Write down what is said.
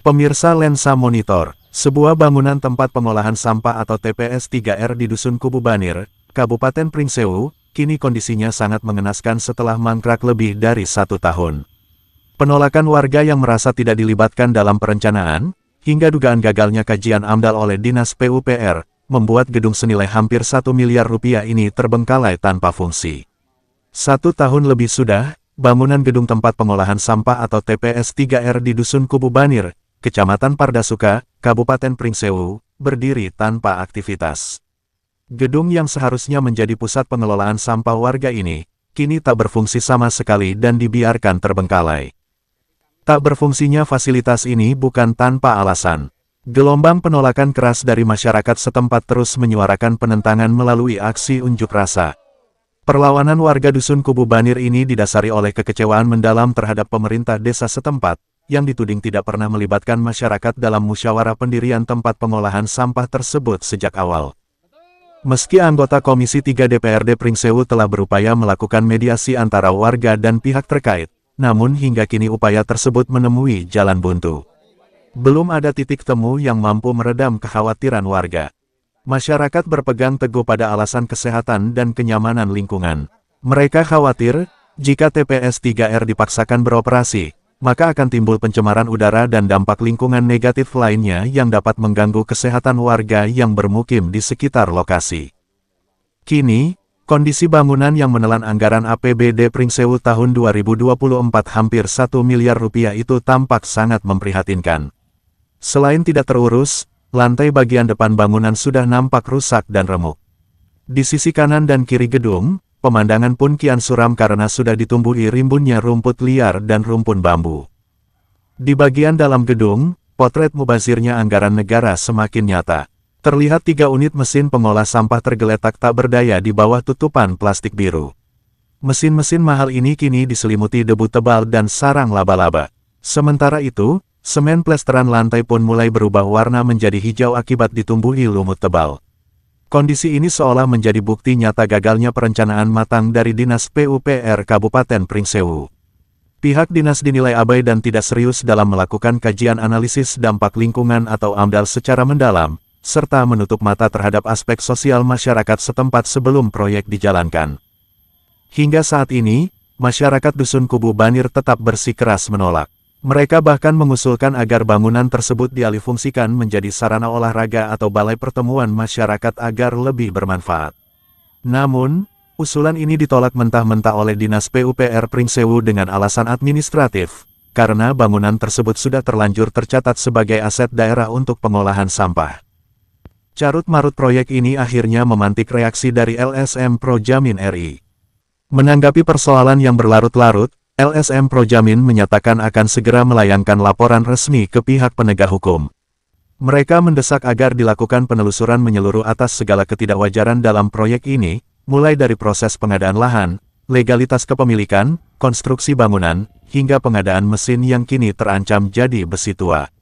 Pemirsa Lensa Monitor, sebuah bangunan tempat pengolahan sampah atau TPS 3R di Dusun Kubu Banir, Kabupaten Pringsewu, kini kondisinya sangat mengenaskan setelah mangkrak lebih dari 1 tahun. Penolakan warga yang merasa tidak dilibatkan dalam perencanaan, hingga dugaan gagalnya kajian AMDAL oleh Dinas PUPR, membuat gedung senilai hampir 1 miliar rupiah ini terbengkalai tanpa fungsi. 1 tahun lebih sudah, bangunan gedung tempat pengolahan sampah atau TPS 3R di Dusun Kubu Banir, Kecamatan Pardasuka, Kabupaten Pringsewu, berdiri tanpa aktivitas. Gedung yang seharusnya menjadi pusat pengelolaan sampah warga ini, kini tak berfungsi sama sekali dan dibiarkan terbengkalai. Tak berfungsinya fasilitas ini bukan tanpa alasan. Gelombang penolakan keras dari masyarakat setempat terus menyuarakan penentangan melalui aksi unjuk rasa. Perlawanan warga Dusun Kubu Banir ini didasari oleh kekecewaan mendalam terhadap pemerintah desa setempat, yang dituding tidak pernah melibatkan masyarakat dalam musyawarah pendirian tempat pengolahan sampah tersebut sejak awal. Meski anggota Komisi 3 DPRD Pringsewu telah berupaya melakukan mediasi antara warga dan pihak terkait, namun hingga kini upaya tersebut menemui jalan buntu. Belum ada titik temu yang mampu meredam kekhawatiran warga. Masyarakat berpegang teguh pada alasan kesehatan dan kenyamanan lingkungan. Mereka khawatir, jika TPS 3R dipaksakan beroperasi, maka akan timbul pencemaran udara dan dampak lingkungan negatif lainnya yang dapat mengganggu kesehatan warga yang bermukim di sekitar lokasi. Kini, kondisi bangunan yang menelan anggaran APBD Pringsewu tahun 2024 hampir 1 miliar rupiah itu tampak sangat memprihatinkan. Selain tidak terurus, lantai bagian depan bangunan sudah nampak rusak dan remuk. Di sisi kanan dan kiri gedung, pemandangan pun kian suram karena sudah ditumbuhi rimbunnya rumput liar dan rumpun bambu. Di bagian dalam gedung, potret mubazirnya anggaran negara semakin nyata. Terlihat 3 unit mesin pengolah sampah tergeletak tak berdaya di bawah tutupan plastik biru. Mesin-mesin mahal ini kini diselimuti debu tebal dan sarang laba-laba. Sementara itu, semen plesteran lantai pun mulai berubah warna menjadi hijau akibat ditumbuhi lumut tebal. Kondisi ini seolah menjadi bukti nyata gagalnya perencanaan matang dari Dinas PUPR Kabupaten Pringsewu. Pihak dinas dinilai abai dan tidak serius dalam melakukan kajian analisis dampak lingkungan atau AMDAL secara mendalam, serta menutup mata terhadap aspek sosial masyarakat setempat sebelum proyek dijalankan. Hingga saat ini, masyarakat Dusun Kubu Banir tetap bersikeras menolak. Mereka bahkan mengusulkan agar bangunan tersebut dialihfungsikan menjadi sarana olahraga atau balai pertemuan masyarakat agar lebih bermanfaat. Namun, usulan ini ditolak mentah-mentah oleh Dinas PUPR Pringsewu dengan alasan administratif, karena bangunan tersebut sudah terlanjur tercatat sebagai aset daerah untuk pengolahan sampah. Carut-marut proyek ini akhirnya memantik reaksi dari LSM Projamin RI. Menanggapi persoalan yang berlarut-larut, LSM Projamin menyatakan akan segera melayangkan laporan resmi ke pihak penegak hukum. Mereka mendesak agar dilakukan penelusuran menyeluruh atas segala ketidakwajaran dalam proyek ini, mulai dari proses pengadaan lahan, legalitas kepemilikan, konstruksi bangunan, hingga pengadaan mesin yang kini terancam jadi besi tua.